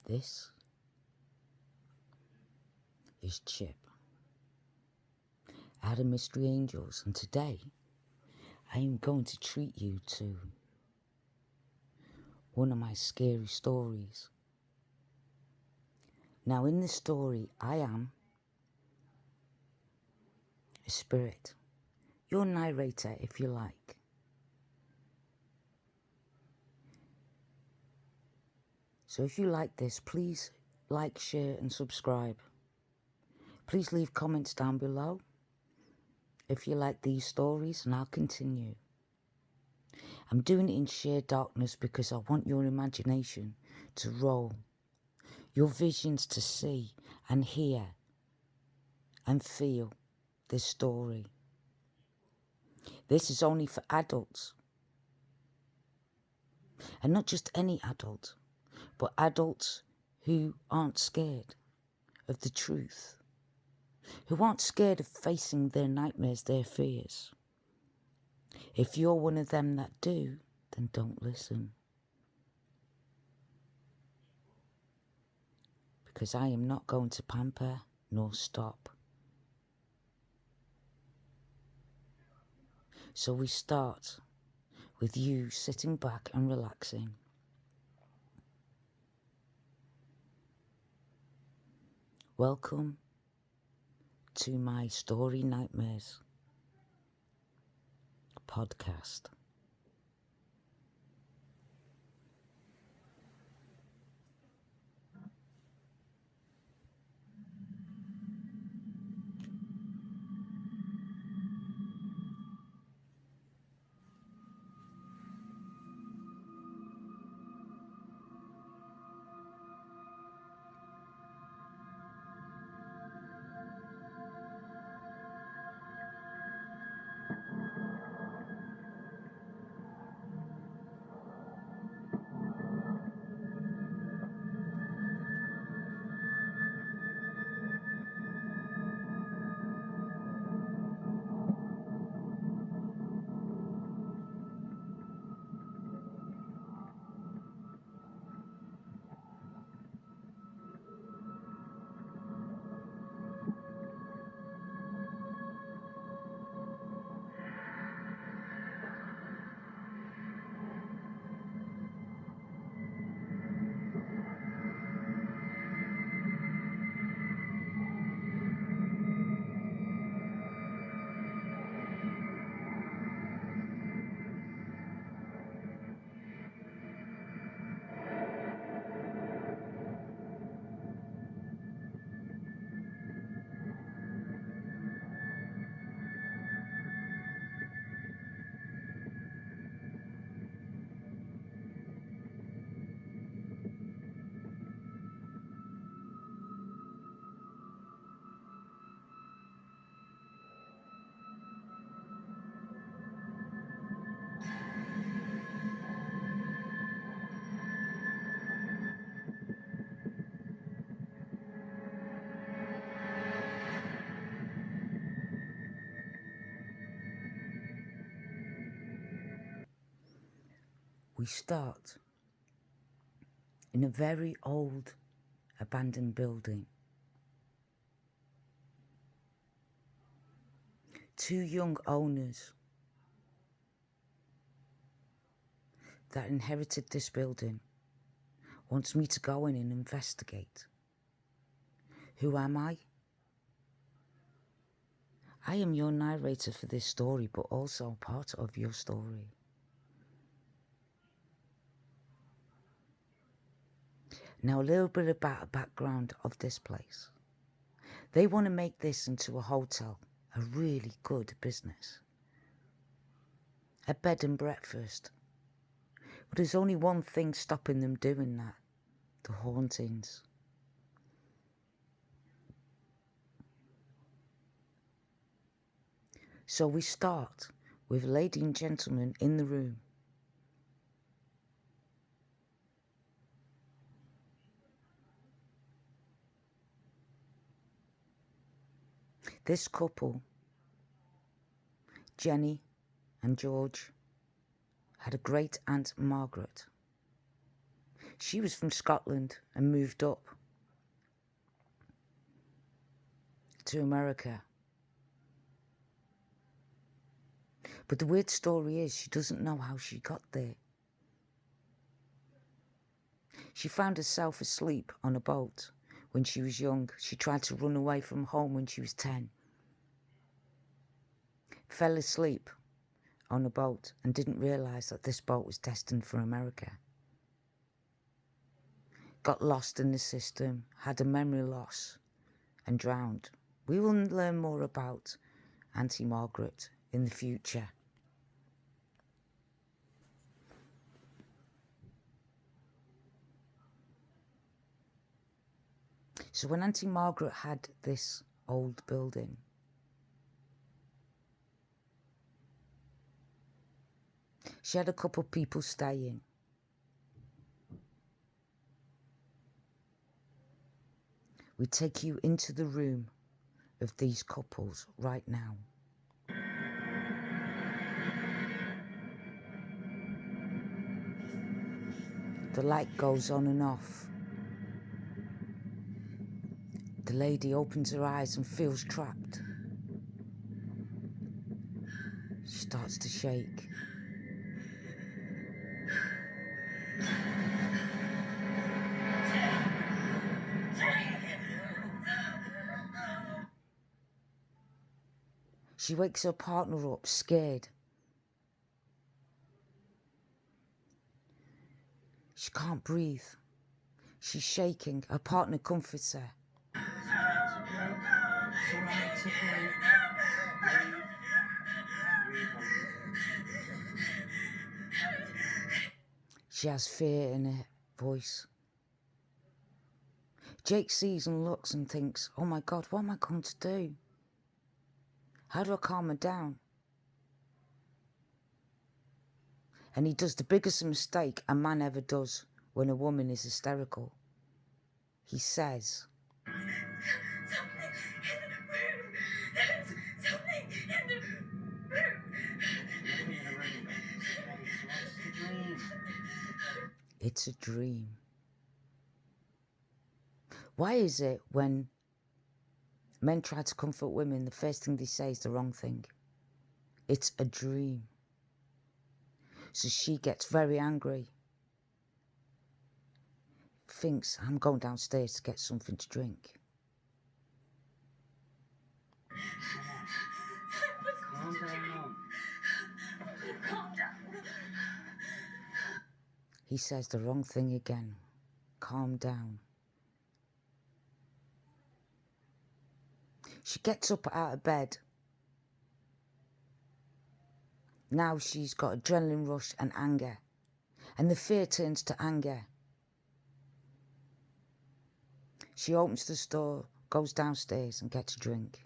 This is Chip, out of Mystery Angels, and today I am going to treat you to one of my scary stories. Now, in this story, I am a spirit, your narrator if you like. So if you like this, please like, share and subscribe. Please leave comments down below if you like these stories, and I'll continue. I'm doing it in sheer darkness because I want your imagination to roll, your visions to see and hear and feel this story. This is only for adults, and not just any adult, but adults who aren't scared of the truth, who aren't scared of facing their nightmares, their fears. If you're one of them that do, then don't listen. Because I am not going to pamper nor stop. So we start with you sitting back and relaxing. Welcome to my Story Nightmares podcast. We start in a very old abandoned building. Two young owners that inherited this building wants me to go in and investigate. Who am I? I am your narrator for this story, but also part of your story. Now, a little bit about the background of this place. They want to make this into a hotel, a really good business. A bed and breakfast. But there's only one thing stopping them doing that. The hauntings. So we start with a lady and gentleman in the room. This couple, Jenny and George, had a great aunt Margaret. She was from Scotland and moved up to America. But the weird story is she doesn't know how she got there. She found herself asleep on a boat when she was young. She tried to run away from home when she was 10. Fell asleep on a boat and didn't realise that this boat was destined for America. Got lost in the system, had a memory loss and drowned. We will learn more about Auntie Margaret in the future. So when Auntie Margaret had this old building, she had a couple of people staying. We take you into the room of these couples right now. The light goes on and off. The lady opens her eyes and feels trapped. She starts to shake. She wakes her partner up, scared. She can't breathe. She's shaking. Her partner comforts her. She has fear in her voice. Jake sees and looks and thinks, oh my God, what am I going to do? How do I calm her down? And he does the biggest mistake a man ever does when a woman is hysterical. He says, something in the room. There's something in the room. It's a dream. Why is it when men try to comfort women, the first thing they say is the wrong thing? It's a dream. So she gets very angry. Thinks, I'm going downstairs to get something to drink. Calm down. Calm down. He says the wrong thing again. Calm down. She gets up out of bed. Now she's got adrenaline rush and anger. And the fear turns to anger. She opens the store, goes downstairs and gets a drink.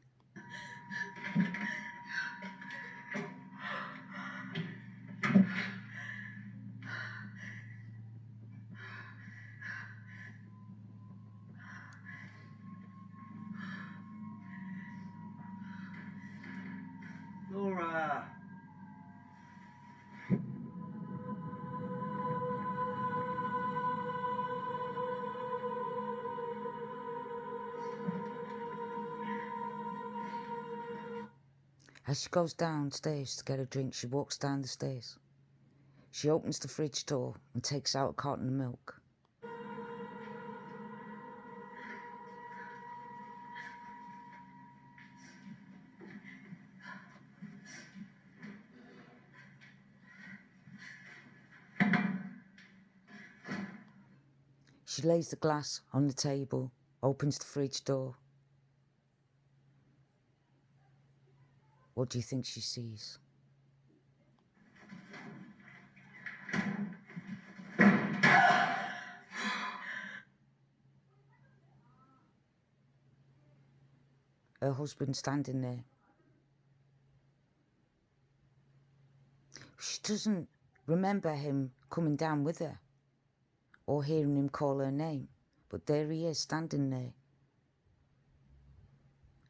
Laura. As she goes downstairs to get a drink, she walks down the stairs. She opens the fridge door and takes out a carton of milk. She lays the glass on the table, opens the fridge door. What do you think she sees? Her husband standing there. She doesn't remember him coming down with her or hearing him call her name, but there he is standing there.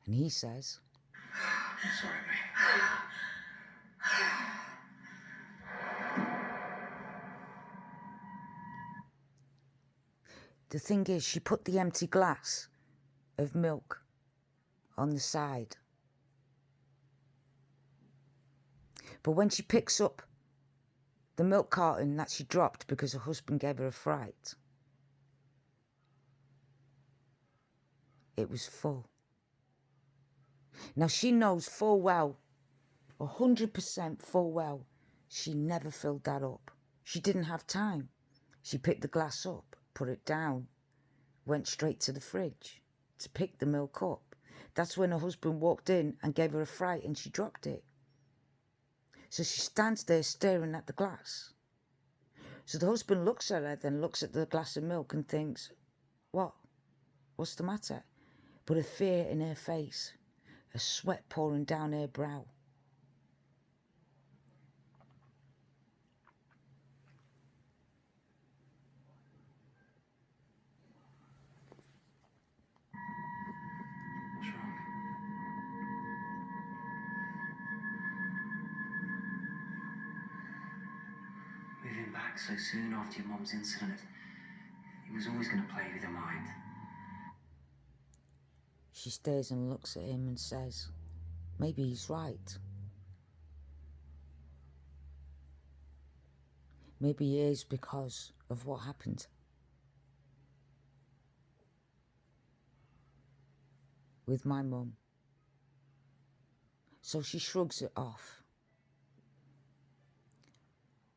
And he says, I'm sorry, babe. The thing is, she put the empty glass of milk on the side. But when she picks up the milk carton that she dropped because her husband gave her a fright, it was full. Now she knows full well, 100% full well, she never filled that up. She didn't have time. She picked the glass up, put it down, went straight to the fridge to pick the milk up. That's when her husband walked in and gave her a fright and she dropped it. So she stands there staring at the glass. So the husband looks at her, then looks at the glass of milk and thinks, what? What's the matter? But a fear in her face, a sweat pouring down her brow. What's wrong? Moving back so soon after your mum's incident, it was always going to play with your mind. She stares and looks at him and says, maybe he's right. Maybe he is because of what happened. With my mum. So she shrugs it off.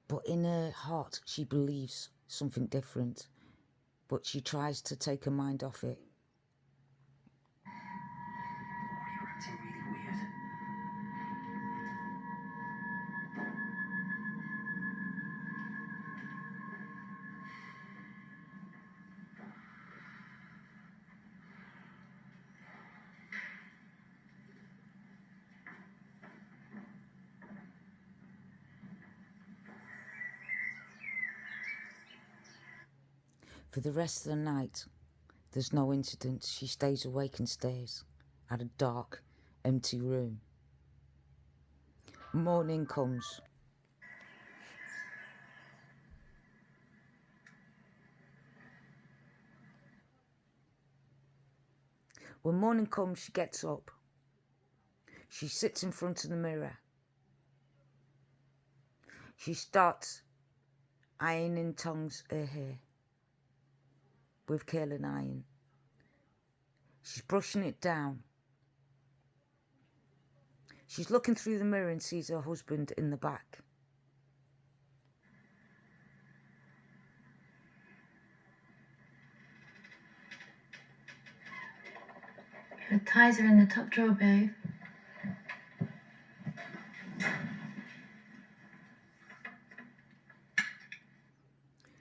But in her heart, she believes something different. But she tries to take her mind off it. Oh, you're acting really weird. For the rest of the night, there's no incident. She stays awake and stares at a dark, empty room. Morning comes. When morning comes, she gets up. She sits in front of the mirror. She starts ironing tongs her hair with curling iron. She's brushing it down. She's looking through the mirror and sees her husband in the back. The ties are in the top drawer, babe.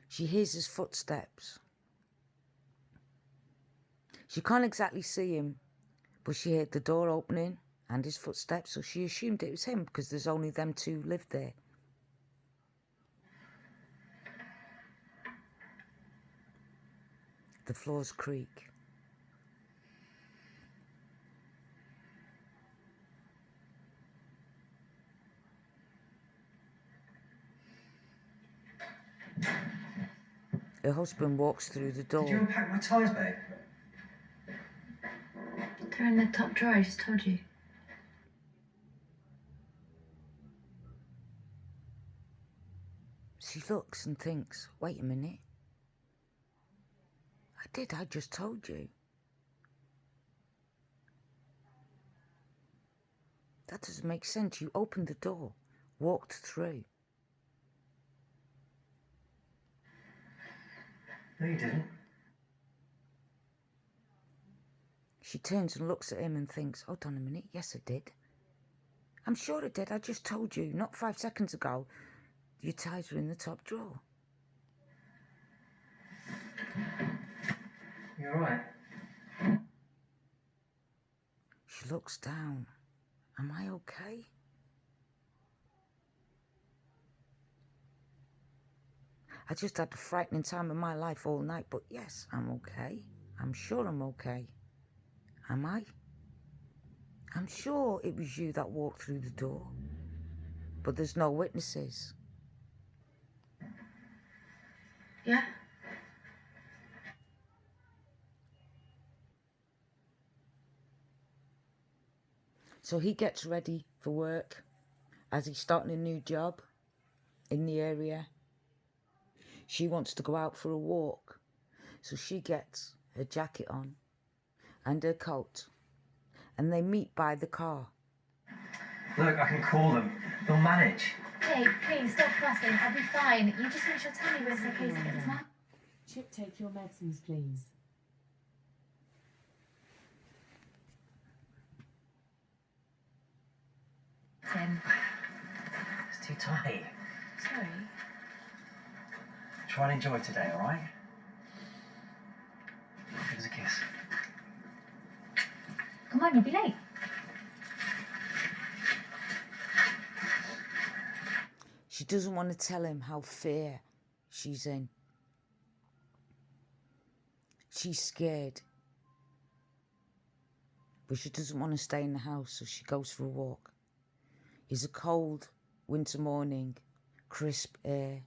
She hears his footsteps. She can't exactly see him, but she heard the door opening and his footsteps, so she assumed it was him because there's only them two lived there. The floors creak. Her husband walks through the door. Did you unpack my ties, babe? They're in the top drawer, I just told you. She looks and thinks, wait a minute. I just told you. That doesn't make sense. You opened the door, walked through. No, you didn't. She turns and looks at him and thinks, hold on a minute, yes I did. I'm sure I did, I just told you, not 5 seconds ago, your ties were in the top drawer. You alright? She looks down. Am I okay? I just had the frightening time of my life all night, but yes, I'm okay. I'm sure I'm okay. Am I? I'm sure it was you that walked through the door, but there's no witnesses. Yeah? So he gets ready for work as he's starting a new job in the area. She wants to go out for a walk, so she gets her jacket on and her coat, and they meet by the car. Look, I can call them. They'll manage. Jake, please stop fussing. I'll be fine. You just make sure tell me when it's okay to get to my... Chip, take your medicines, please. Tim. It's too tight. Sorry. Try and enjoy today, all right? Give us a kiss. Come on, you'll be late. She doesn't want to tell him how fear she's in. She's scared. But she doesn't want to stay in the house, so she goes for a walk. It's a cold winter morning, crisp air.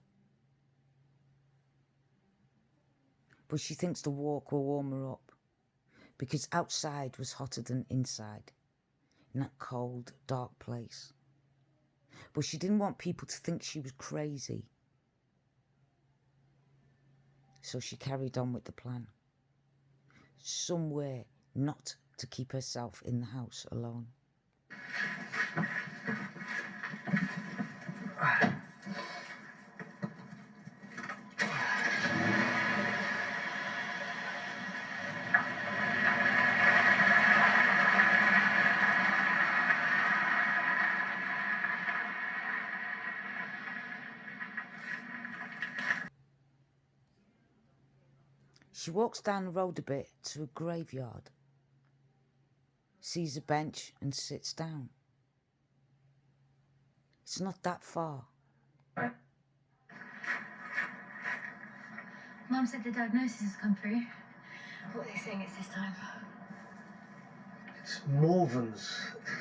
But she thinks the walk will warm her up, because outside was hotter than inside, in that cold, dark place. But she didn't want people to think she was crazy. So she carried on with the plan. Somewhere not to keep herself in the house alone. She walks down the road a bit to a graveyard, sees a bench and sits down. It's not that far. Mum said the diagnosis has come through. What are they saying it's this time? It's Morvan's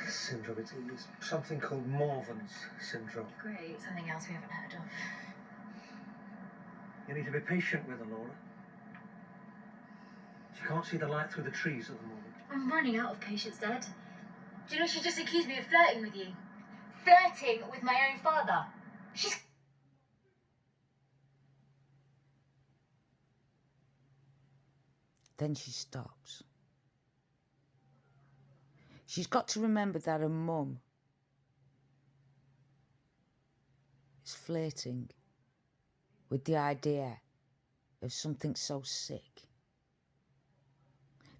syndrome. It's something called Morvan's syndrome. Great, something else we haven't heard of. You need to be patient with her, Laura. She can't see the light through the trees at the moment. I'm running out of patience, Dad. Do you know she just accused me of flirting with you? Flirting with my own father. She's... Then she stops. She's got to remember that her mum is flirting with the idea of something so sick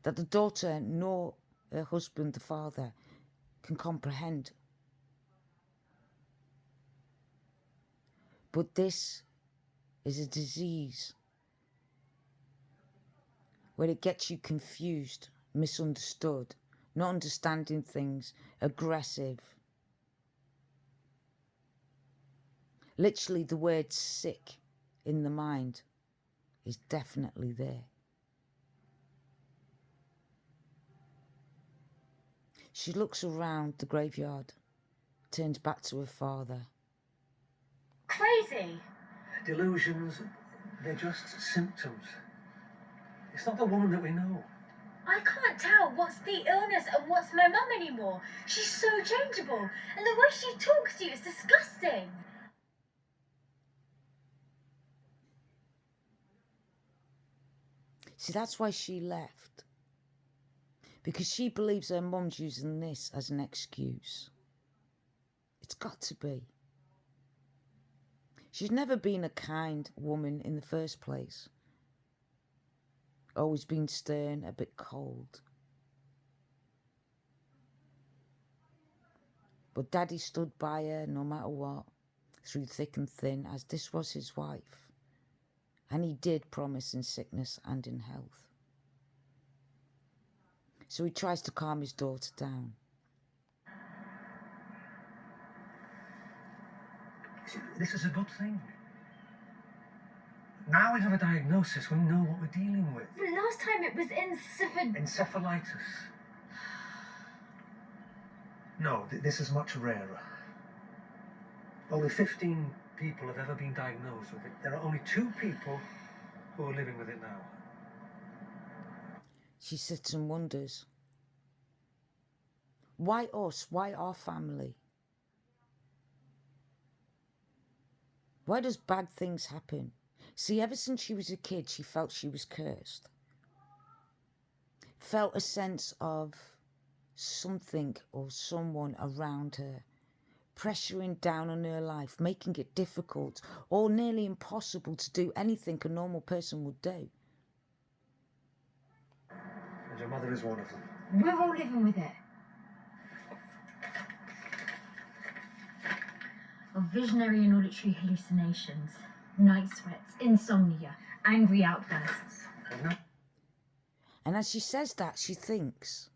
that the daughter nor her husband, the father, can comprehend. But this is a disease where it gets you confused, misunderstood, not understanding things, aggressive. Literally, the word sick in the mind is definitely there. She looks around the graveyard, turns back to her father. Crazy! Delusions, they're just symptoms. It's not the woman that we know. I can't tell what's the illness and what's my mum anymore. She's so changeable. And the way she talks to you is disgusting. See, that's why she left. Because she believes her mum's using this as an excuse. It's got to be. She's never been a kind woman in the first place. Always been stern, a bit cold. But Daddy stood by her no matter what, through thick and thin, as this was his wife. And he did promise in sickness and in health. So he tries to calm his daughter down. This is a good thing. Now we have a diagnosis, we know what we're dealing with. But last time it was Encephalitis. No, this is much rarer. Only 15 people have ever been diagnosed with it. There are only 2 people who are living with it now. She sits and wonders, Why us? Why our family? Why does bad things happen? See, ever since she was a kid, she felt she was cursed. Felt a sense of something or someone around her, pressuring down on her life, making it difficult or nearly impossible to do anything a normal person would do. And your mother is one of them. We're all living with it. Of visionary and auditory hallucinations, night sweats, insomnia, angry outbursts. And as she says that, she thinks,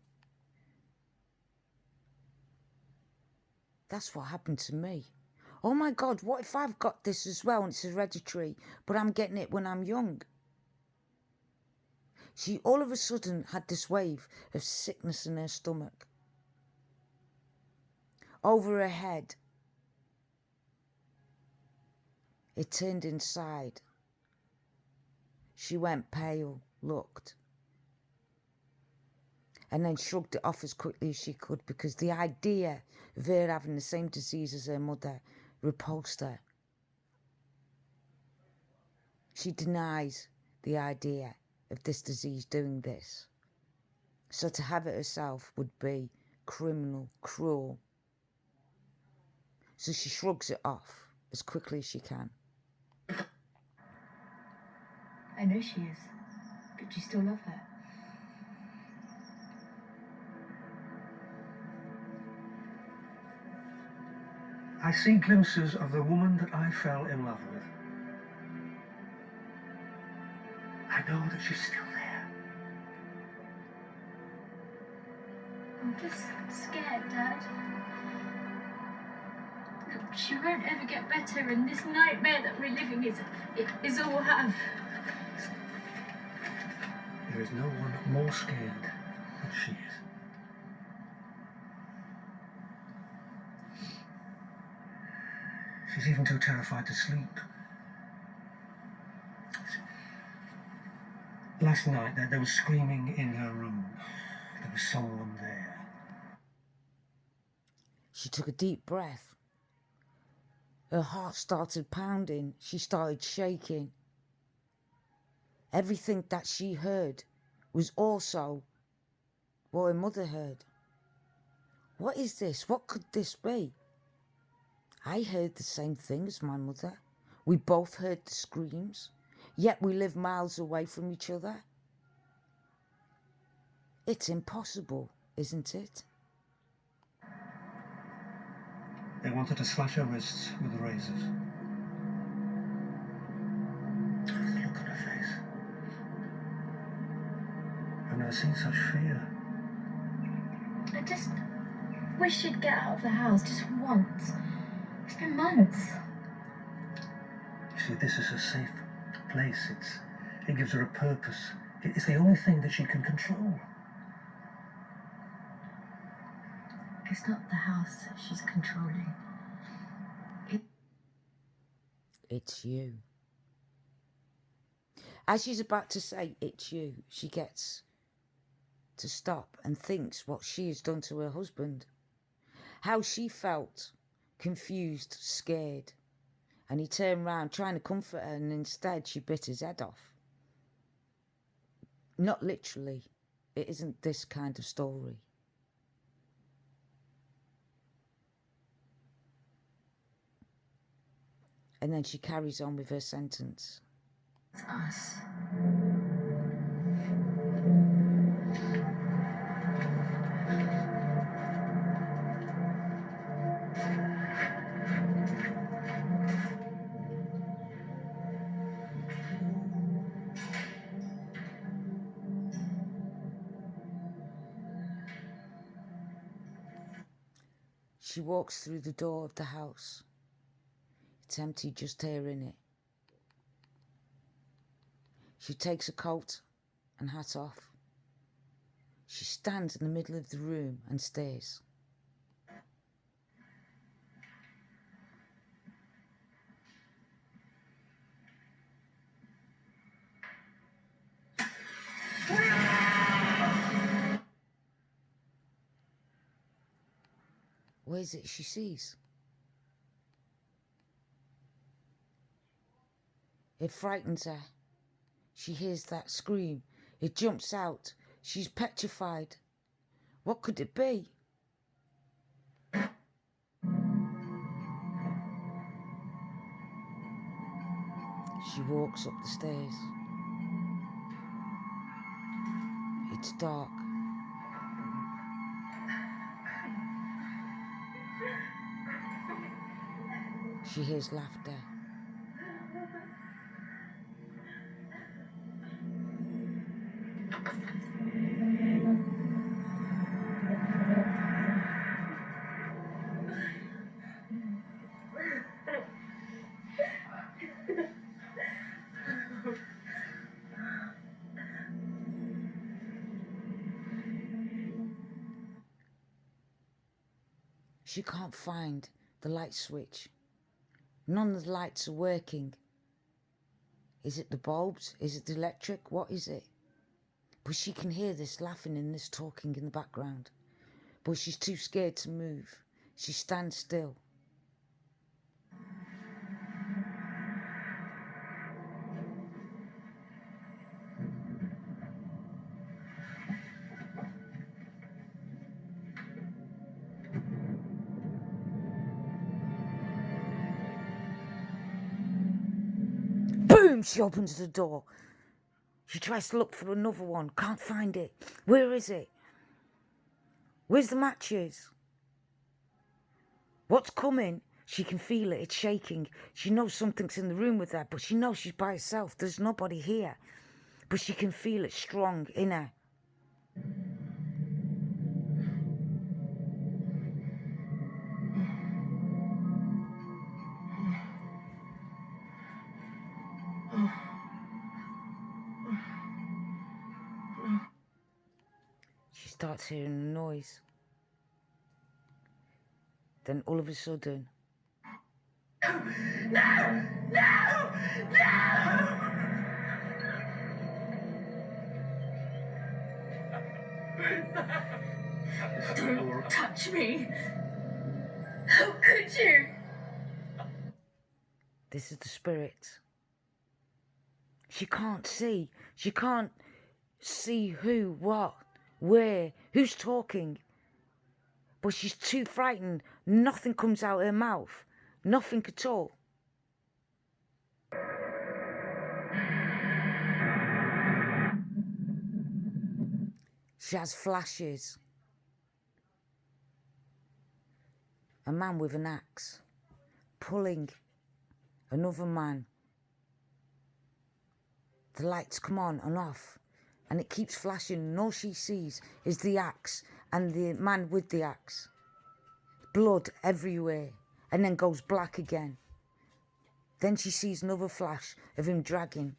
that's what happened to me. Oh my God, what if I've got this as well and it's hereditary, but I'm getting it when I'm young? She all of a sudden had this wave of sickness in her stomach. Over her head. It turned inside. She went pale, looked, and then shrugged it off as quickly as she could because the idea of her having the same disease as her mother repulsed her. She denies the idea of this disease doing this. So to have it herself would be criminal, cruel. So she shrugs it off as quickly as she can. I know she is, but you still love her. I see glimpses of the woman that I fell in love with. I know that she's still there. I'm just scared, Dad. That she won't ever get better, and this nightmare that we're living is all we'll have. There is no one more scared than she is. She's even too terrified to sleep. Last night, there was screaming in her room. There was someone there. She took a deep breath. Her heart started pounding. She started shaking. Everything that she heard was also what her mother heard. What is this? What could this be? I heard the same thing as my mother. We both heard the screams, yet we live miles away from each other. It's impossible, isn't it? They wanted to slash her wrists with razors. The look on her face. I've never seen such fear. I just wish she'd get out of the house just once. It's been months. You see, this is a safe place. It gives her a purpose. It's the only thing that she can control. It's not the house that she's controlling. It's you. As she's about to say, it's you, she gets to stop and thinks what she has done to her husband. How she felt confused, scared. And he turned round trying to comfort her, and instead she bit his head off. Not literally. It isn't this kind of story. And then she carries on with her sentence. It's us. She walks through the door of the house. It's empty, just her in it. She takes her coat and hat off. She stands in the middle of the room and stares. What is it she sees? It frightens her. She hears that scream. It jumps out. She's petrified. What could it be? She walks up the stairs. It's dark. She hears laughter. She can't find the light switch. None of the lights are working. Is it the bulbs? Is it the electric? What is it? But she can hear this laughing and this talking in the background. But she's too scared to move. She stands still. Boom! She opens the door. She tries to look for another one. Can't find it. Where is it? Where's the matches? What's coming? She can feel it. It's shaking. She knows something's in the room with her, but she knows she's by herself. There's nobody here. But she can feel it strong in her. She starts hearing a noise. Then all of a sudden, Don't touch me. How could you? this is the spirit. She can't see. She can't see who, what, where, who's talking. But she's too frightened. Nothing comes out her mouth. Nothing at all. She has flashes. A man with an axe pulling another man. The lights come on and off, and it keeps flashing, and all she sees is the axe and the man with the axe. Blood everywhere, and then goes black again. Then she sees another flash of him dragging.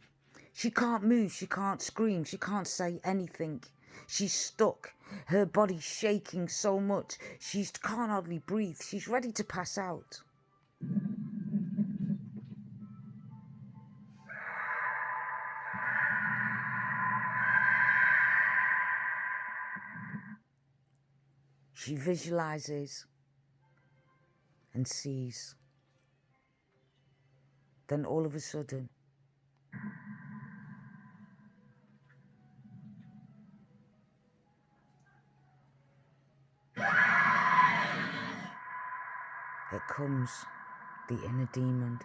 She can't move, she can't scream, she can't say anything. She's stuck. Her body's shaking so much, she can't hardly breathe. She's ready to pass out. She visualizes and sees. Then all of a sudden, it comes, the inner demon.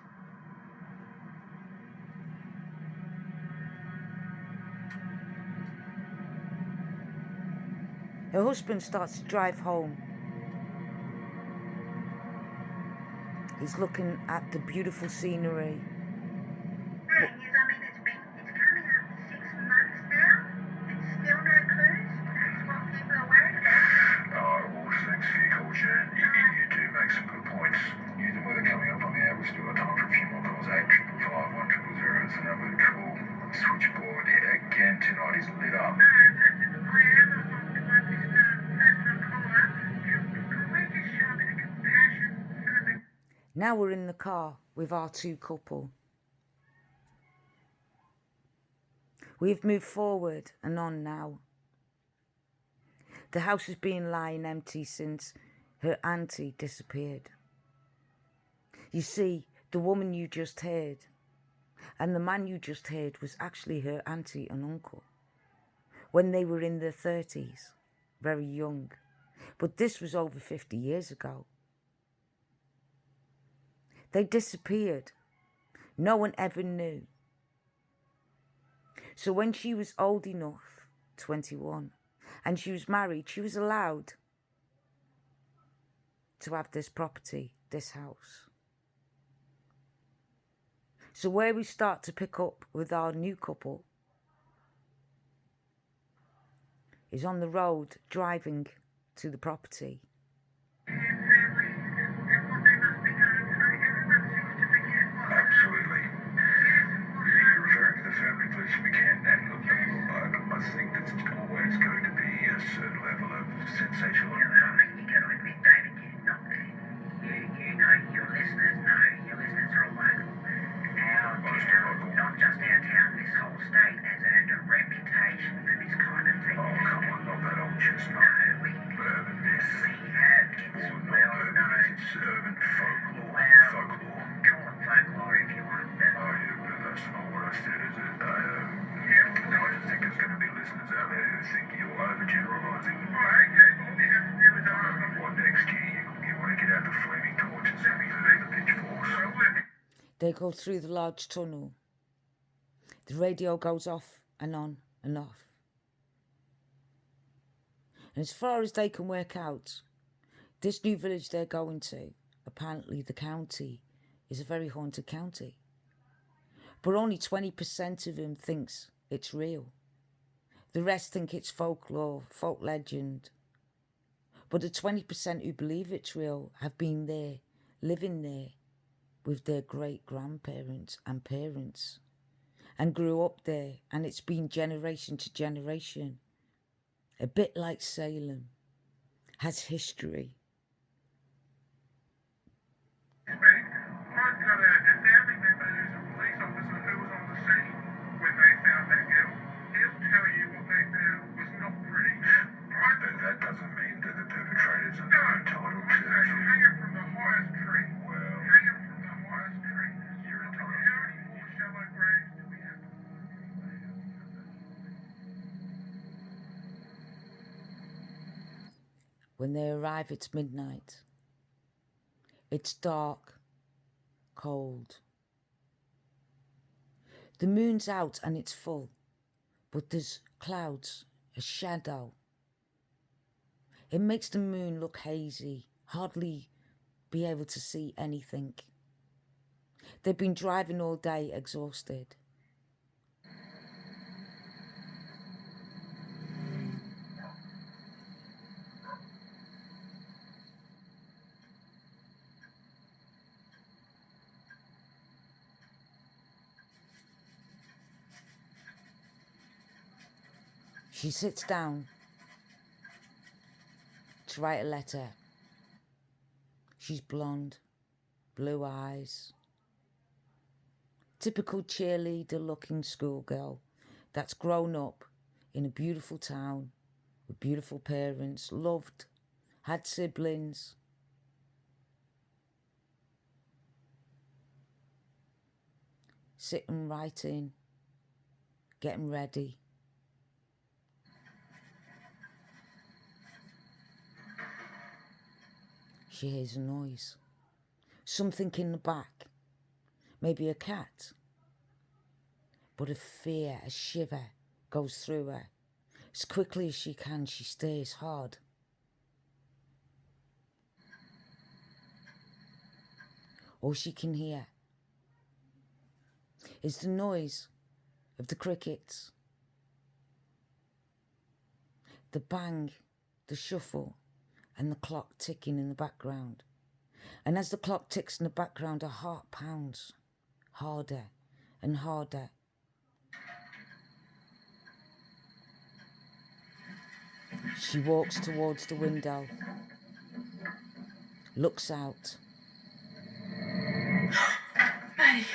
Her husband starts to drive home. He's looking at the beautiful scenery. It's coming up 6 months now. It's still no clues. That's what people are worried about. Oh, all things fickle, Jen. You do make some good points. Using weather coming up on the air, we've still got time for a few more calls. 855 100 is the number to call. Switchboard again tonight is lit up. I am a long-time listener, personal caller. Can we just show a bit of compassion for the Now we're in the car with our two couple. We've moved forward and on now. The house has been lying empty since her auntie disappeared. You see, the woman you just heard and the man you just heard was actually her auntie and uncle when they were in their 30s, very young. But this was over 50 years ago. They disappeared. No one ever knew. So when she was old enough, 21, and she was married, she was allowed to have this property, this house. So where we start to pick up with our new couple is on the road driving to the property. Absolutely. You're referring to the family police weekend, and look, I must think that it's always going to be a certain level of sensational. I mean, you got to admit, David, you know, your listeners are all local. Our town, not just our town, this whole state has earned a reputation for this kind of thing. Oh, come on, not that old chestnut. No, we Urban myth. have. It's Or not well urban known. myth, it's urban folklore. Well, Folklore. call it folklore if you want, but Oh, yeah, but that's not what I said, is it? No, I just think there's going to be listeners out there who think you're overgeneralizing. What next year? You want to get out the flaming torches and the pitchforks? They go through the large tunnel. The radio goes off and on and off. And as far as they can work out, this new village they're going to, apparently the county, is a very haunted county. But only 20% of them thinks it's real. The rest think it's folklore, folk legend. But the 20% who believe it's real have been there, living there, with their great-grandparents and parents, and grew up there, and it's been generation to generation. A bit like Salem, has history. I've got a family member who's a police officer who was on the scene when they found that girl. He'll tell you what they found was not pretty. Right, but that doesn't mean that the perpetrators are not entitled to... hang it from the highest tree. Well... hang it from the highest tree. You're entitled. How many more shallow graves do we have? When they arrive, it's midnight. It's dark, cold. The moon's out and it's full, but there's clouds, a shadow. It makes the moon look hazy, hardly be able to see anything. They've been driving all day, exhausted. She sits down to write a letter. She's blonde, blue eyes. Typical cheerleader-looking schoolgirl that's grown up in a beautiful town with beautiful parents, loved, had siblings. Sitting, writing, getting ready. She hears a noise. Something in the back. Maybe a cat. But a fear, a shiver goes through her. As quickly as she can, she stares hard. All she can hear is the noise of the crickets. The bang, the shuffle, and the clock ticking in the background. And as the clock ticks in the background, her heart pounds harder and harder. She walks towards the window, looks out. Maddie.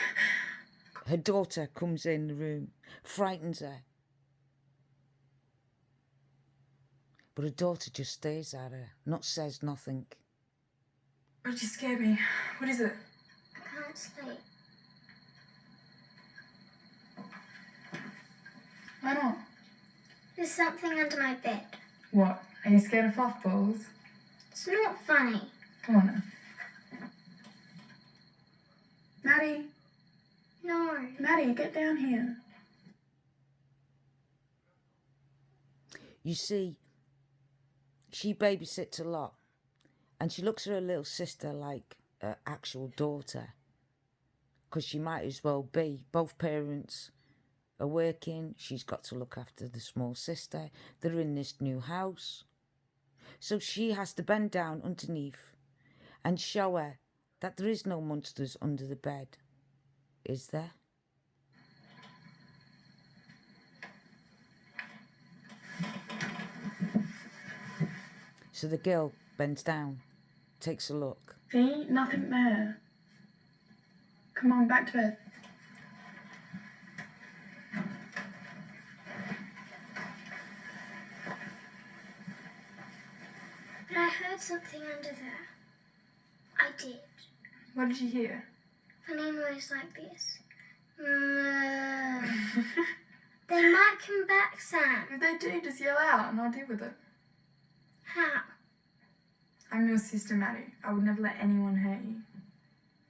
Her daughter comes in the room, frightens her. But her daughter just stares at her, says nothing. But you scared me. What is it? I can't sleep. Why not? There's something under my bed. What? Are you scared of fluff balls? It's not funny. Come on now. Maddie! No. Maddie, get down here. You see, she babysits a lot, and she looks at her little sister like her actual daughter, because she might as well be. Both parents are working. She's got to look after the small sister. They're in this new house. So she has to bend down underneath and show her that there is no monsters under the bed, is there? So the girl bends down, takes a look. See? Nothing there. Come on, back to bed. But I heard something under there. I did. What did you hear? Funny noise like this. They might come back, Sam. If they do, just yell out and I'll deal with it. How? I'm your sister, Maddie. I would never let anyone hurt you.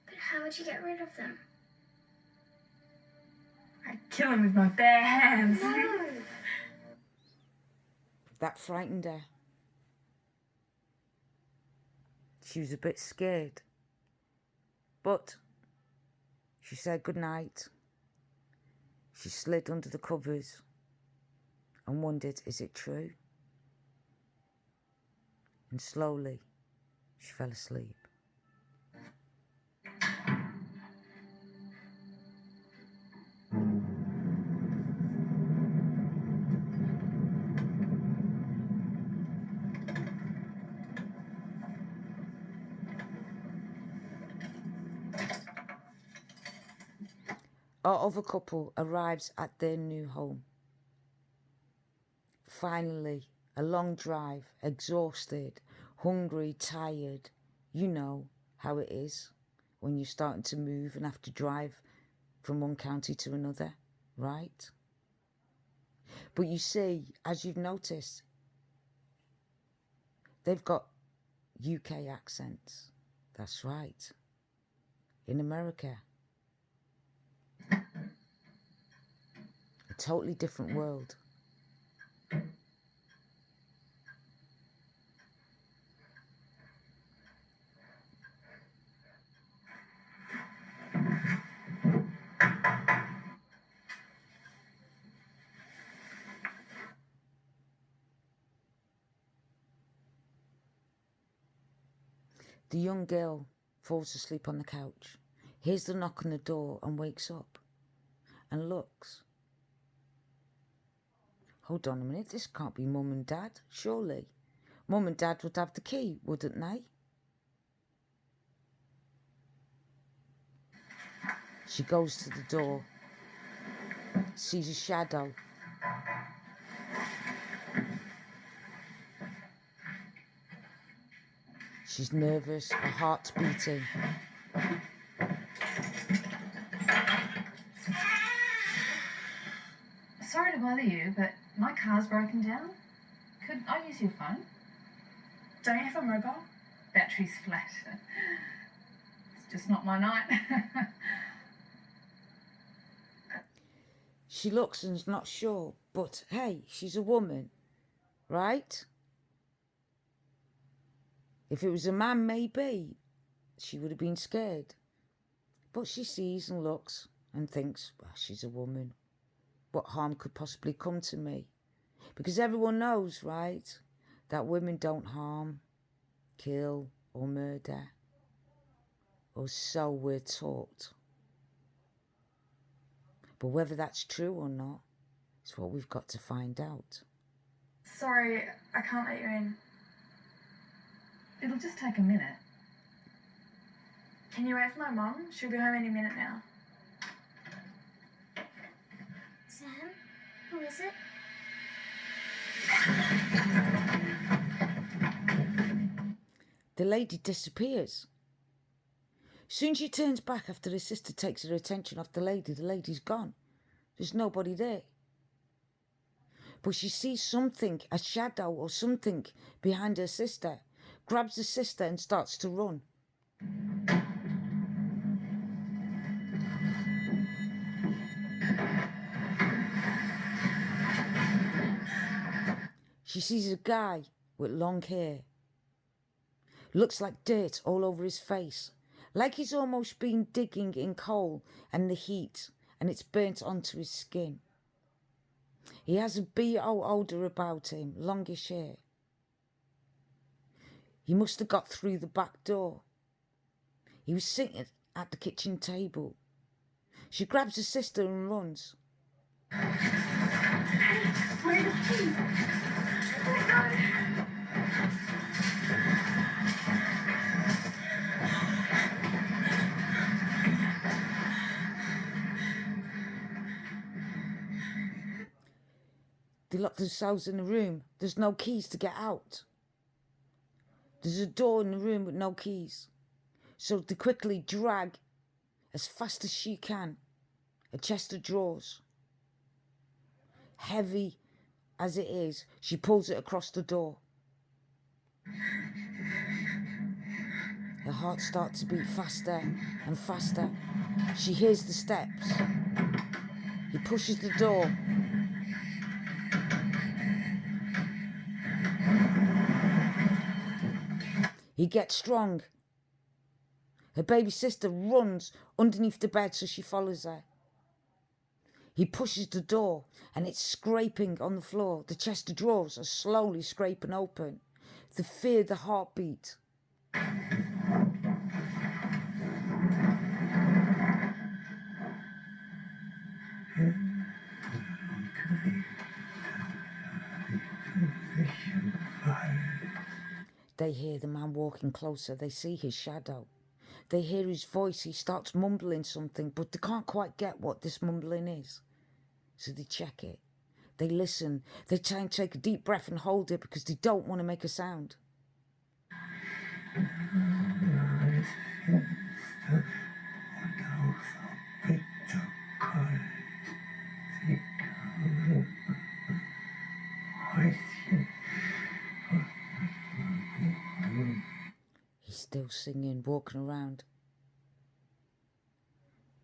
But how would you get rid of them? I'd kill them with my bare hands. No. That frightened her. She was a bit scared. But she said goodnight. She slid under the covers and wondered, is it true? And slowly she fell asleep. Our other couple arrives at their new home. Finally, a long drive, exhausted, hungry, tired. You know how it is when you're starting to move and have to drive from one county to another, right? But you see, as you've noticed, they've got UK accents. That's right. In America. A totally different world. The young girl falls asleep on the couch, hears the knock on the door and wakes up and looks. Hold on a minute, this can't be Mum and Dad, surely. Mum and Dad would have the key, wouldn't they? She goes to the door, sees a shadow. She's nervous, her heart's beating. Sorry to bother you, but my car's broken down. Could I use your phone? Don't you have a mobile? Battery's flat. It's just not my night. She looks and's not sure, but hey, she's a woman, right? If it was a man, maybe she would have been scared. But she sees and looks and thinks, well, she's a woman. What harm could possibly come to me? Because everyone knows, right, that women don't harm, kill or murder. Or so we're taught. But whether that's true or not is what we've got to find out. Sorry, I can't let you in. It'll just take a minute. Can you wait for my mum? She'll be home any minute now. Sam? Who is it? The lady disappears Soon she turns back after her sister takes her attention off the lady's gone. There's nobody there. But she sees something, a shadow or something behind her sister, grabs the sister and starts to run. She sees a guy with long hair. Looks like dirt all over his face, like he's almost been digging in coal and the heat, and it's burnt onto his skin. He has a BO odour about him, longish hair. He must have got through the back door. He was sitting at the kitchen table. She grabs her sister and runs. Where are the keys? Oh God. They lock themselves in the room. There's no keys to get out. There's a door in the room with no keys. So they quickly drag, as fast as she can, a chest of drawers. Heavy as it is, she pulls it across the door. Her heart starts to beat faster and faster. She hears the steps. He pushes the door. He gets strong. Her baby sister runs underneath the bed, so she follows her. He pushes the door and it's scraping on the floor. The chest of drawers are slowly scraping open. The fear, the heartbeat. They hear the man walking closer. They see his shadow. They hear his voice. He starts mumbling something, but they can't quite get what this mumbling is. So they check it. They listen. They try and take a deep breath and hold it because they don't want to make a sound. He's still singing, walking around.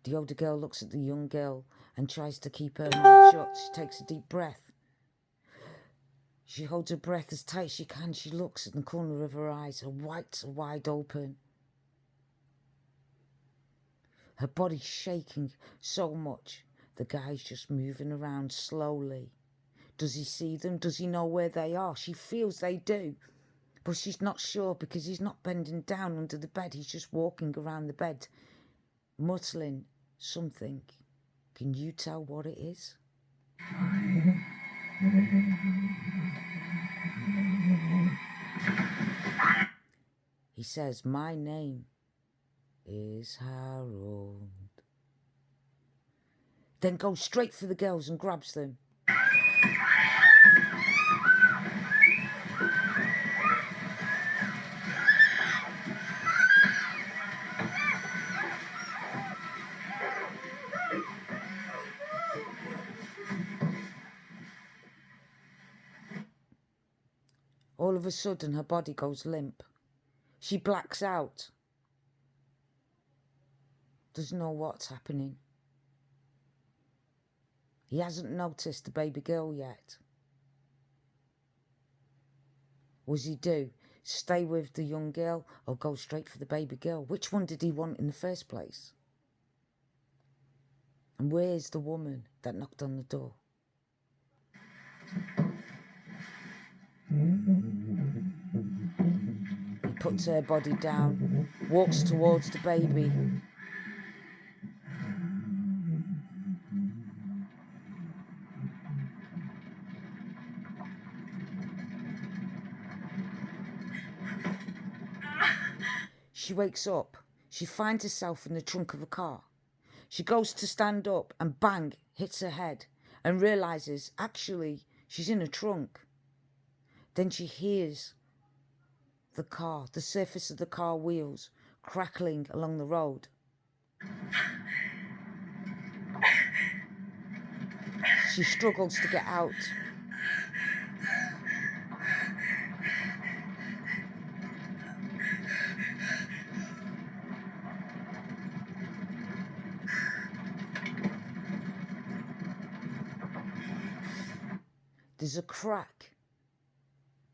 The older girl looks at the young girl and tries to keep her mouth shut. She takes a deep breath. She holds her breath as tight as she can. She looks at the corner of her eyes. Her whites are wide open. Her body's shaking so much. The guy's just moving around slowly. Does he see them? Does he know where they are? She feels they do. But she's not sure because he's not bending down under the bed. He's just walking around the bed, muttering something. Can you tell what it is? He says, my name is Harold. Then goes straight for the girls and grabs them. All of a sudden, her body goes limp. She blacks out. Doesn't know what's happening. He hasn't noticed the baby girl yet. Was he do? Stay with the young girl or go straight for the baby girl? Which one did he want in the first place? And where's the woman that knocked on the door? He puts her body down, walks towards the baby. She wakes up. She finds herself in the trunk of a car. She goes to stand up and bang, hits her head and realises actually she's in a trunk. Then she hears the car, the surface of the car wheels crackling along the road. She struggles to get out. There's a crack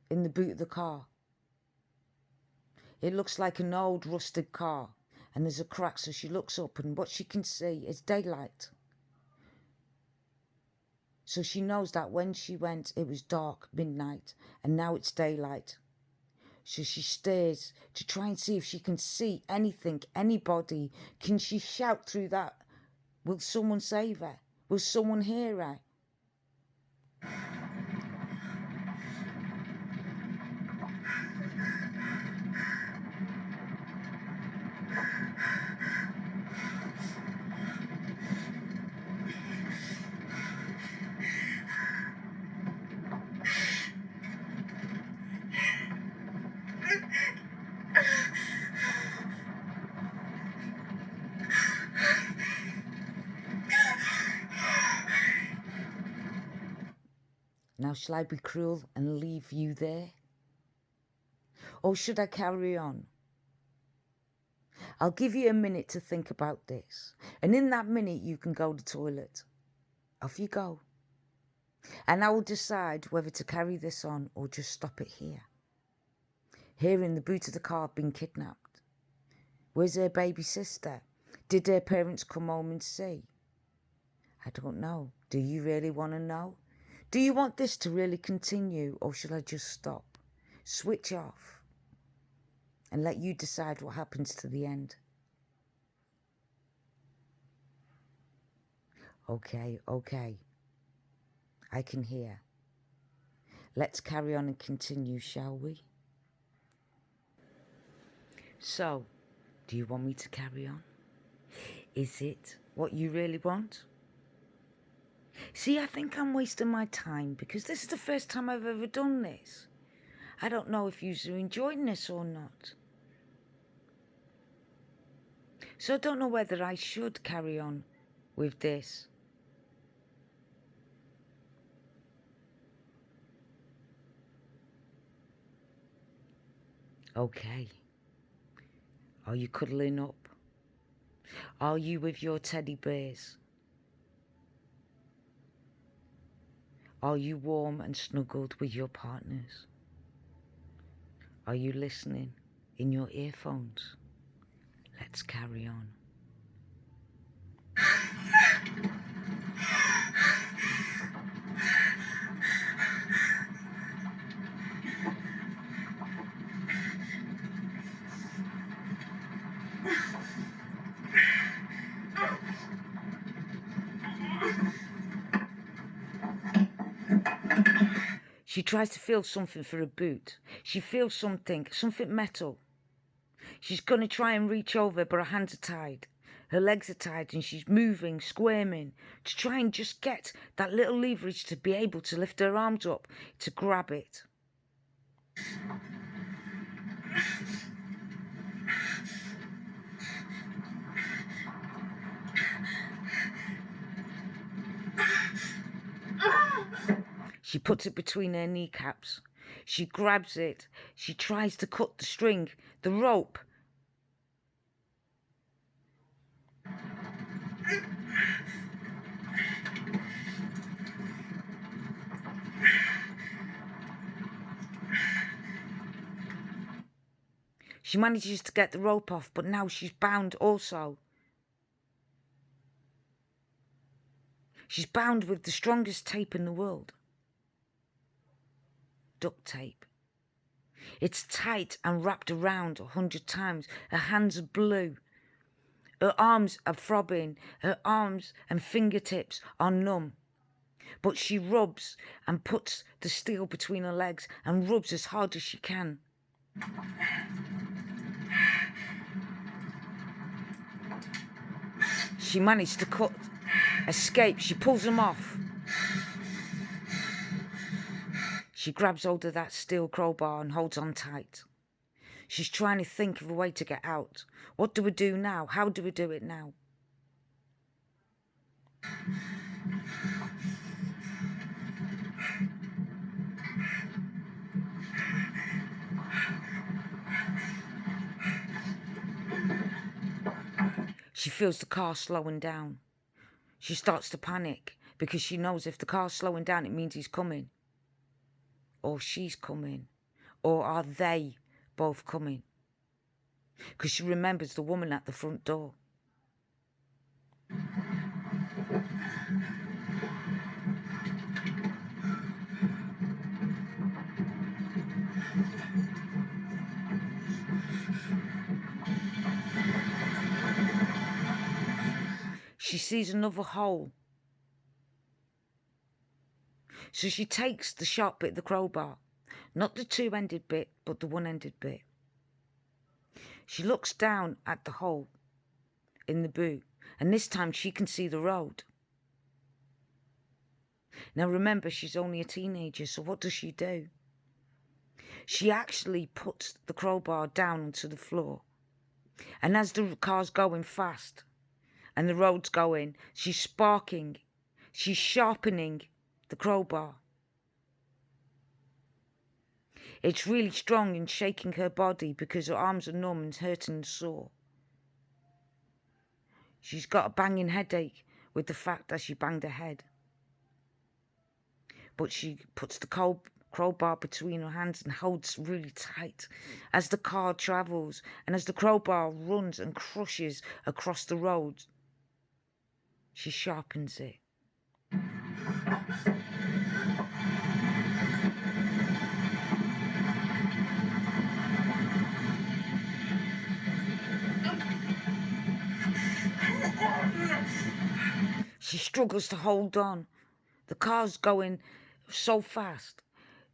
in the boot of the car. It looks like an old rusted car, and there's a crack, so she looks up, and what she can see is daylight. So she knows that when she went, it was dark, midnight, and now it's daylight. So she stares to try and see if she can see anything, anybody. Can she shout through that? Will someone save her? Will someone hear her? Now, shall I be cruel and leave you there? Or should I carry on? I'll give you a minute to think about this. And in that minute, you can go to the toilet. Off you go. And I will decide whether to carry this on or just stop it here. Here in the boot of the car, been kidnapped. Where's her baby sister? Did her parents come home and see? I don't know. Do you really want to know? Do you want this to really continue, or should I just stop? Switch off and let you decide what happens to the end. Okay. I can hear. Let's carry on and continue, shall we? So, do you want me to carry on? Is it what you really want? See, I think I'm wasting my time because this is the first time I've ever done this. I don't know if you're enjoying this or not. So I don't know whether I should carry on with this. Okay. Are you cuddling up? Are you with your teddy bears? Are you warm and snuggled with your partners? Are you listening in your earphones? Let's carry on. She tries to feel something for a boot. She feels something metal. She's going to try and reach over, but her hands are tied. Her legs are tied and she's moving, squirming, to try and just get that little leverage to be able to lift her arms up to grab it. She puts it between her kneecaps. She grabs it. She tries to cut the string, the rope. She manages to get the rope off, but now she's bound also. She's bound with the strongest tape in the world. Duct tape. It's tight and wrapped around 100 times. Her hands are blue. Her arms are throbbing. Her arms and fingertips are numb. But she rubs and puts the steel between her legs and rubs as hard as she can. She managed to escape. She pulls them off. She grabs hold of that steel crowbar and holds on tight. She's trying to think of a way to get out. What do we do now? How do we do it now? She feels the car slowing down. She starts to panic because she knows if the car's slowing down, it means he's coming. Or she's coming. Or are they both coming? Because she remembers the woman at the front door. She sees another hole. So she takes the sharp bit of the crowbar. Not the two-ended bit, but the one-ended bit. She looks down at the hole in the boot, and this time she can see the road. Now remember, she's only a teenager, so what does she do? She actually puts the crowbar down onto the floor. And as the car's going fast and the road's going, she's sparking, she's sharpening the crowbar. It's really strong and shaking her body because her arms are numb and hurting and sore. She's got a banging headache with the fact that she banged her head. But she puts the crowbar between her hands and holds really tight as the car travels and as the crowbar runs and crushes across the road. She sharpens it. She struggles to hold on. The car's going so fast.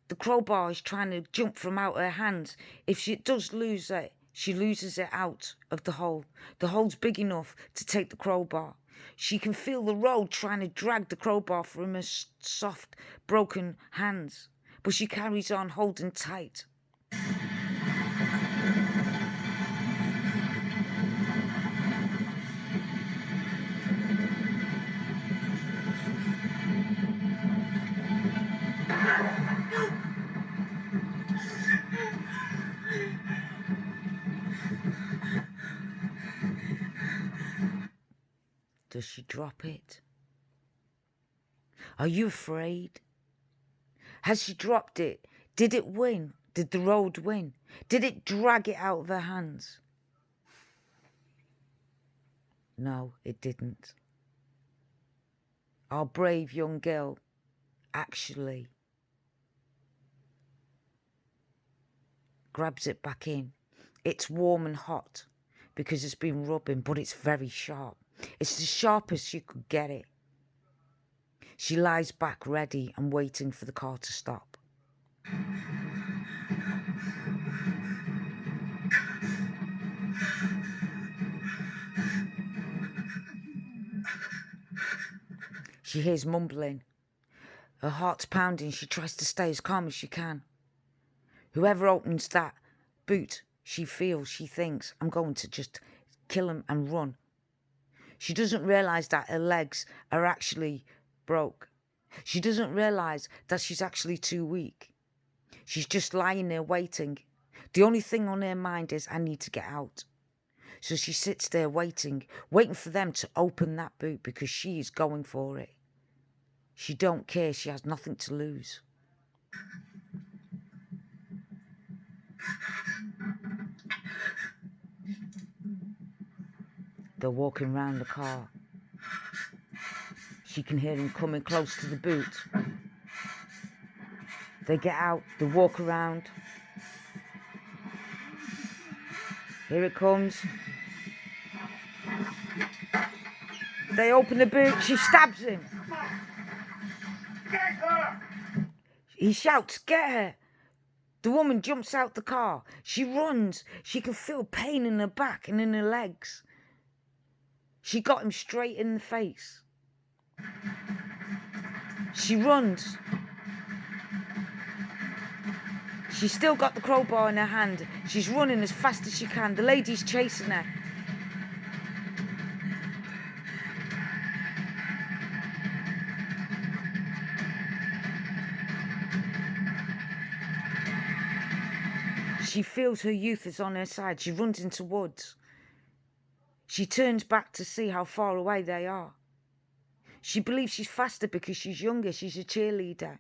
The crowbar is trying to jump from out her hands. If she does lose it, she loses it out of the hole. The hole's big enough to take the crowbar. She can feel the road trying to drag the crowbar from her soft, broken hands. But she carries on holding tight. Does she drop it? Are you afraid? Has she dropped it? Did it win? Did the road win? Did it drag it out of her hands? No, it didn't. Our brave young girl actually grabs it back in. It's warm and hot because it's been rubbing, but it's very sharp. It's the sharpest she could get it. She lies back ready and waiting for the car to stop. She hears mumbling. Her heart's pounding. She tries to stay as calm as she can. Whoever opens that boot, she thinks, I'm going to just kill him and run. She doesn't realise that her legs are actually broke. She doesn't realise that she's actually too weak. She's just lying there waiting. The only thing on her mind is, I need to get out. So she sits there waiting for them to open that boot because she is going for it. She don't care. She has nothing to lose. They're walking round the car. She can hear him coming close to the boot. They get out, they walk around. Here it comes. They open the boot, she stabs him. Get her! He shouts, get her. The woman jumps out the car. She runs. She can feel pain in her back and in her legs. She got him straight in the face. She runs. She's still got the crowbar in her hand. She's running as fast as she can. The lady's chasing her. She feels her youth is on her side. She runs into woods. She turns back to see how far away they are. She believes she's faster because she's younger. She's a cheerleader.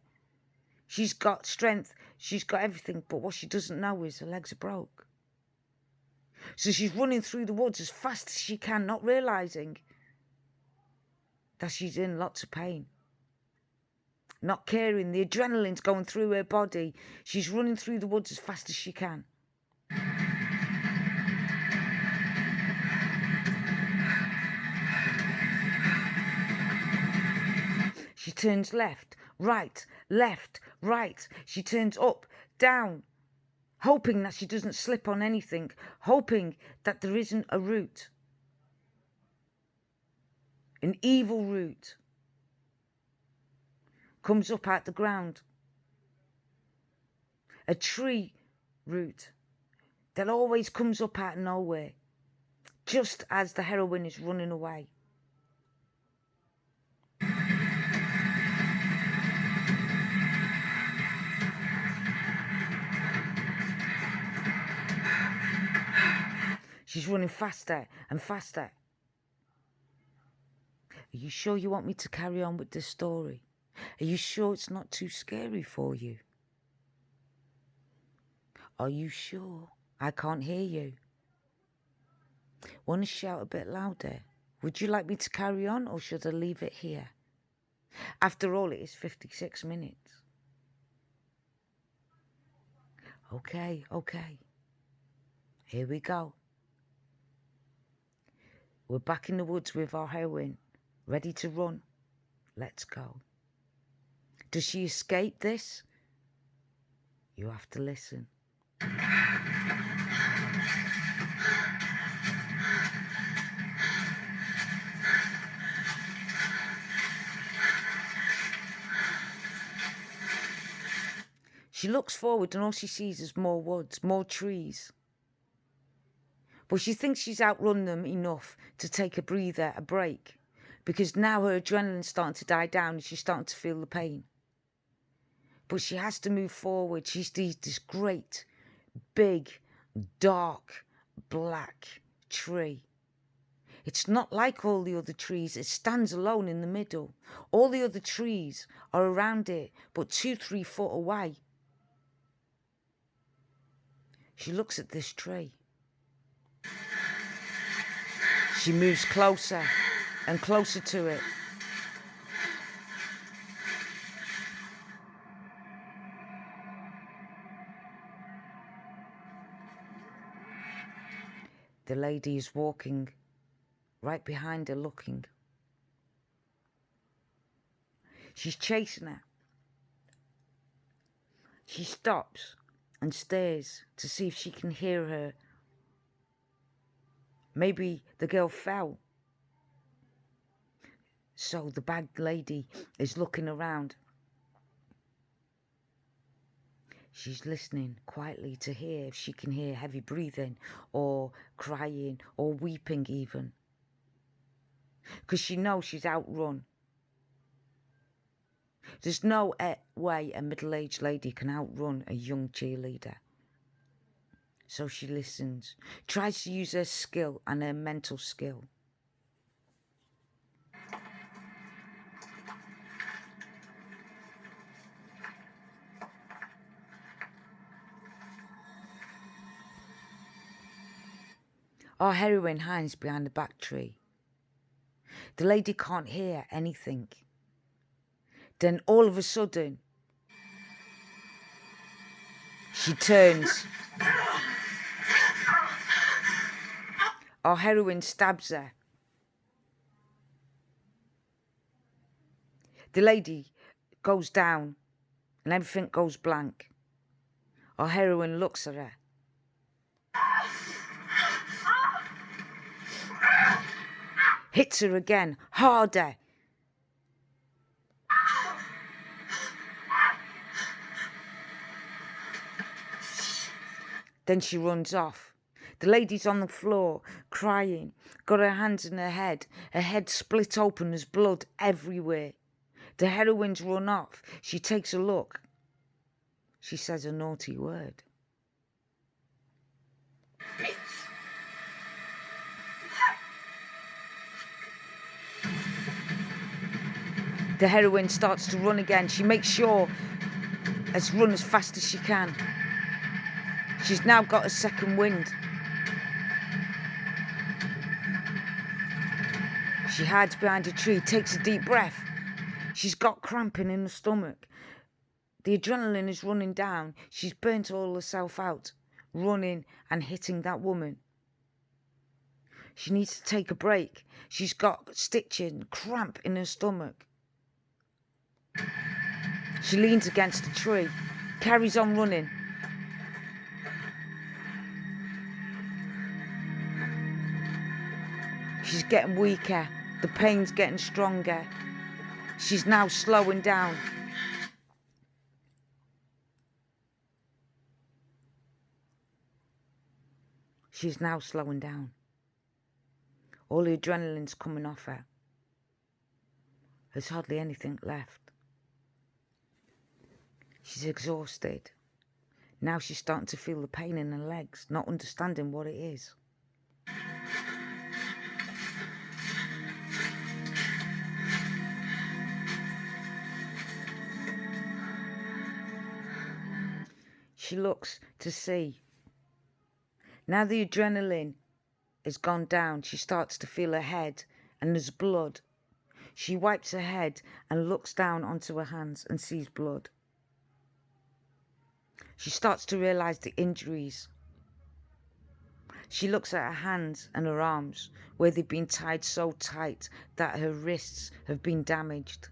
She's got strength. She's got everything. But what she doesn't know is her legs are broke. So she's running through the woods as fast as she can, not realising that she's in lots of pain. Not caring. The adrenaline's going through her body. She's running through the woods as fast as she can. She turns left, right, left, right. She turns up, down, hoping that she doesn't slip on anything, hoping that there isn't a route. An evil route comes up out the ground. A tree route that always comes up out of nowhere, just as the heroine is running away. She's running faster and faster. Are you sure you want me to carry on with this story? Are you sure it's not too scary for you? Are you sure? I can't hear you. Want to shout a bit louder? Would you like me to carry on, or should I leave it here? After all, it is 56 minutes. Okay. Here we go. We're back in the woods with our heroine, ready to run. Let's go. Does she escape this? You have to listen. She looks forward and all she sees is more woods, more trees. But she thinks she's outrun them enough to take a breather, a break, because now her adrenaline's starting to die down and she's starting to feel the pain. But she has to move forward. She sees this great, big, dark, black tree. It's not like all the other trees. It stands alone in the middle. All the other trees are around it, but 2-3 foot away. She looks at this tree. She moves closer and closer to it. The lady is walking right behind her, looking. She's chasing her. She stops and stares to see if she can hear her. Maybe the girl fell. So the bad lady is looking around. She's listening quietly to hear if she can hear heavy breathing or crying or weeping even. Because she knows she's outrun. There's no way a middle-aged lady can outrun a young cheerleader. So she listens, tries to use her skill and her mental skill. Our heroine hides behind the back tree. The lady can't hear anything. Then all of a sudden, she turns. Our heroine stabs her. The lady goes down and everything goes blank. Our heroine looks at her. Hits her again, harder. Then she runs off. The lady's on the floor, crying, got her hands in her head split open, there's blood everywhere. The heroine's run off. She takes a look. She says a naughty word. The heroine starts to run again. She makes sure to run as fast as she can. She's now got a second wind. She hides behind a tree, takes a deep breath. She's got cramping in the stomach. The adrenaline is running down. She's burnt all herself out, running and hitting that woman. She needs to take a break. She's got stitching, cramp in her stomach. She leans against a tree, carries on running. She's getting weaker. The pain's getting stronger. She's now slowing down. She's now slowing down. All the adrenaline's coming off her. There's hardly anything left. She's exhausted. Now she's starting to feel the pain in her legs, not understanding what it is. She looks to see. Now the adrenaline has gone down. She starts to feel her head and there's blood. She wipes her head and looks down onto her hands and sees blood. She starts to realise the injuries. She looks at her hands and her arms where they've been tied so tight that her wrists have been damaged.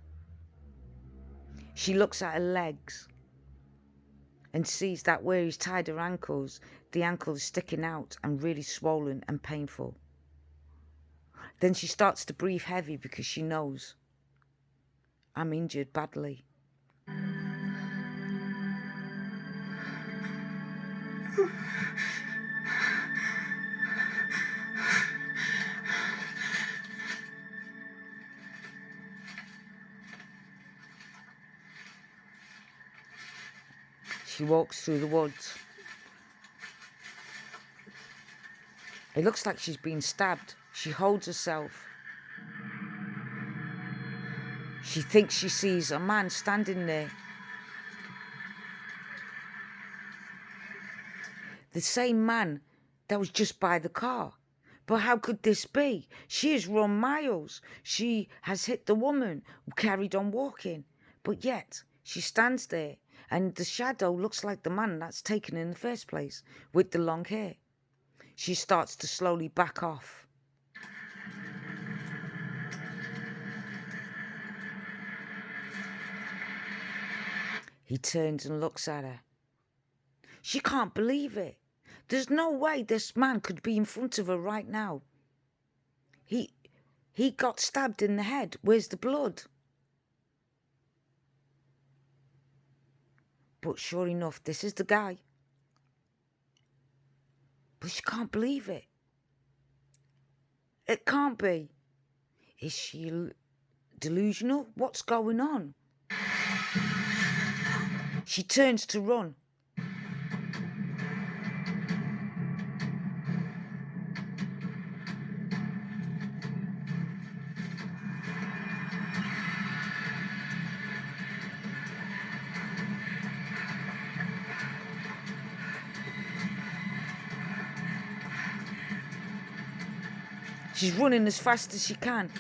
She looks at her legs and sees that where he's tied her ankles, the ankle is sticking out and really swollen and painful. Then she starts to breathe heavy because she knows, I'm injured badly. She walks through the woods. It looks like she's been stabbed. She holds herself. She thinks she sees a man standing there. The same man that was just by the car. But how could this be? She has run miles. She has hit the woman, carried on walking. But yet, she stands there, and the shadow looks like the man that's taken in the first place, with the long hair. She starts to slowly back off. He turns and looks at her. She can't believe it. There's no way this man could be in front of her right now. He got stabbed in the head. Where's the blood? But sure enough, this is the guy. But she can't believe it. It can't be. Is she delusional? What's going on? She turns to run. She's running as fast as she can.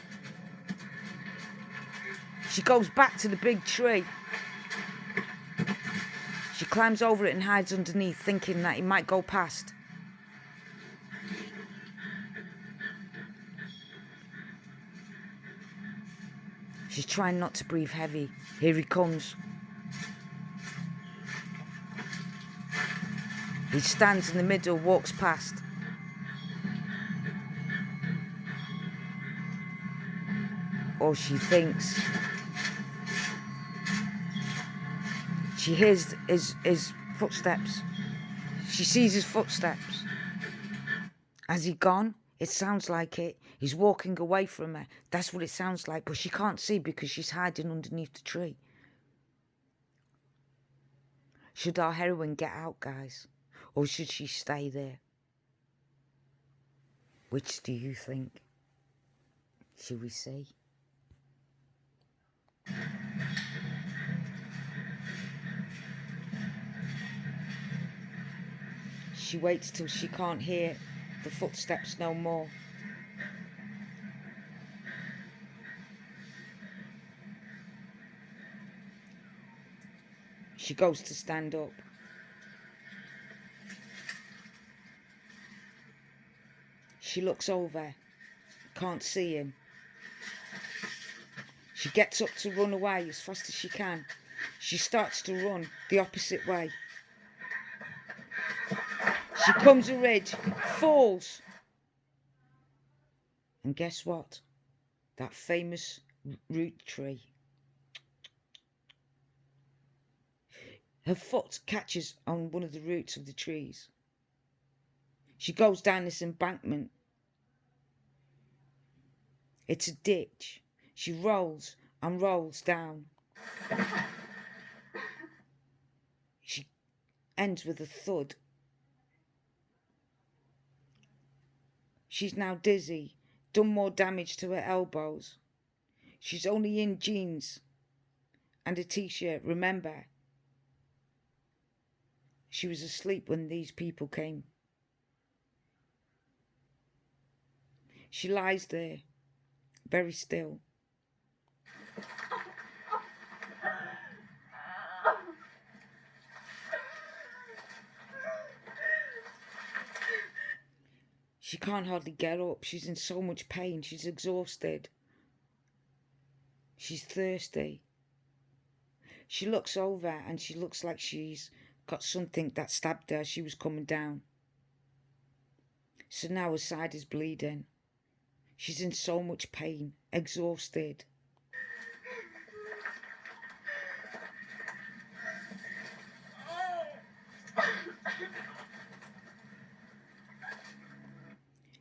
She goes back to the big tree. She climbs over it and hides underneath, thinking that he might go past. She's trying not to breathe heavy. Here he comes. He stands in the middle, walks past. Or she thinks. She hears his footsteps. She sees his footsteps. Has he gone? It sounds like it. He's walking away from her. That's what it sounds like, but she can't see because she's hiding underneath the tree. Should our heroine get out, guys? Or should she stay there? Which do you think? Should we see? She waits till she can't hear the footsteps no more. She goes to stand up. She looks over, can't see him. She gets up to run away as fast as she can. She starts to run the opposite way. She comes a ridge, falls. And guess what? That famous root tree. Her foot catches on one of the roots of the trees. She goes down this embankment. It's a ditch. She rolls and rolls down. She ends with a thud. She's now dizzy, done more damage to her elbows. She's only in jeans and a t-shirt. Remember, she was asleep when these people came. She lies there, very still. She can't hardly get up. She's in so much pain. She's exhausted. She's thirsty. She looks over and she looks like she's got something that stabbed her as she was coming down. So now her side is bleeding. She's in so much pain, exhausted.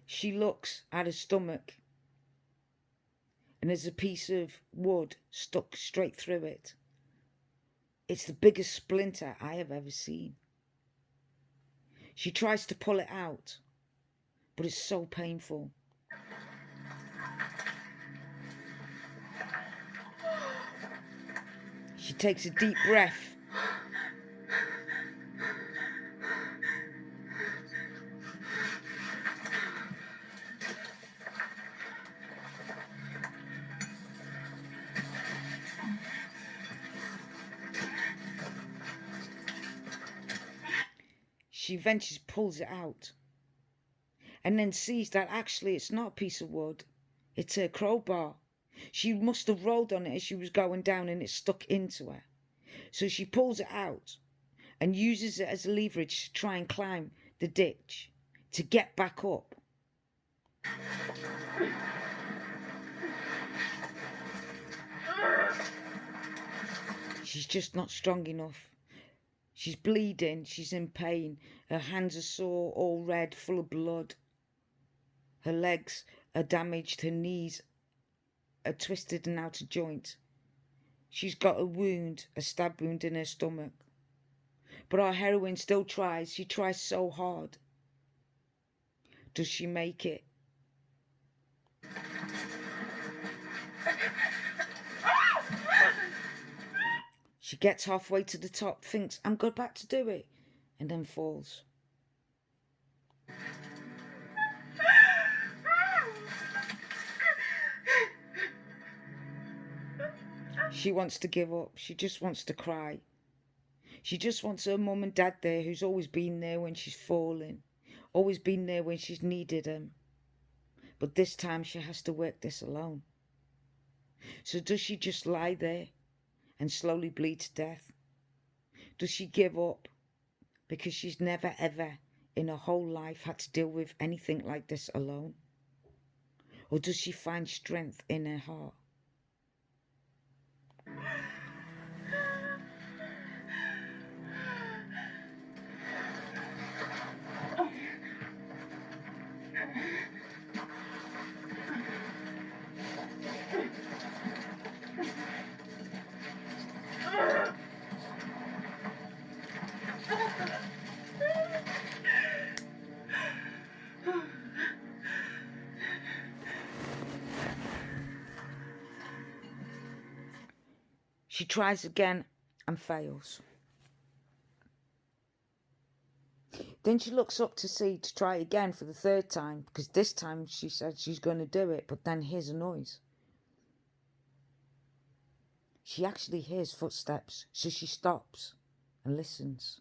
She looks at her stomach and there's a piece of wood stuck straight through it. It's the biggest splinter I have ever seen. She tries to pull it out, but it's so painful. She takes a deep breath. She eventually pulls it out and then sees that actually it's not a piece of wood, it's her crowbar. She must have rolled on it as she was going down and it stuck into her. So she pulls it out and uses it as leverage to try and climb the ditch to get back up. She's just not strong enough. She's bleeding, she's in pain. Her hands are sore, all red, full of blood. Her legs are damaged, her knees are twisted and out of joint. She's got a wound, a stab wound in her stomach. But our heroine still tries. She tries so hard. Does she make it? She gets halfway to the top, thinks, I'm going back to do it, and then falls. She wants to give up. She just wants to cry. She just wants her mum and dad there, who's always been there when she's fallen, always been there when she's needed them. But this time she has to work this alone. So does she just lie there and slowly bleed to death? Does she give up because she's never ever in her whole life had to deal with anything like this alone? Or does she find strength in her heart? She tries again and fails. Then she looks up to see to try again for the third time, because this time she said she's going to do it, but then hears a noise. She actually hears footsteps, so she stops and listens.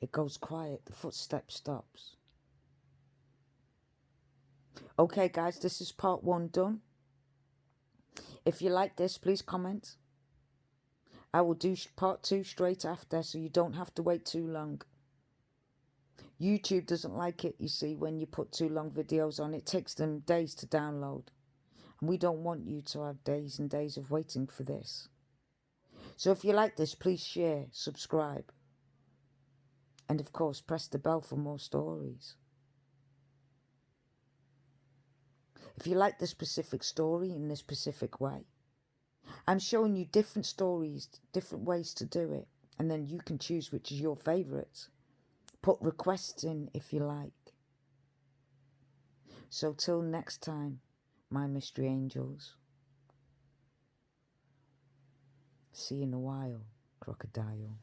It goes quiet, the footstep stops. Okay guys, this is part 1 done. If you like this, please comment. I will do part 2 straight after, so you don't have to wait too long. YouTube doesn't like it, you see, when you put too long videos on. It takes them days to download. And we don't want you to have days and days of waiting for this. So if you like this, please share, subscribe. And of course, press the bell for more stories. If you like this specific story in this specific way, I'm showing you different stories, different ways to do it. And then you can choose which is your favourite. Put requests in if you like. So till next time, my mystery angels. See you in a while, crocodile.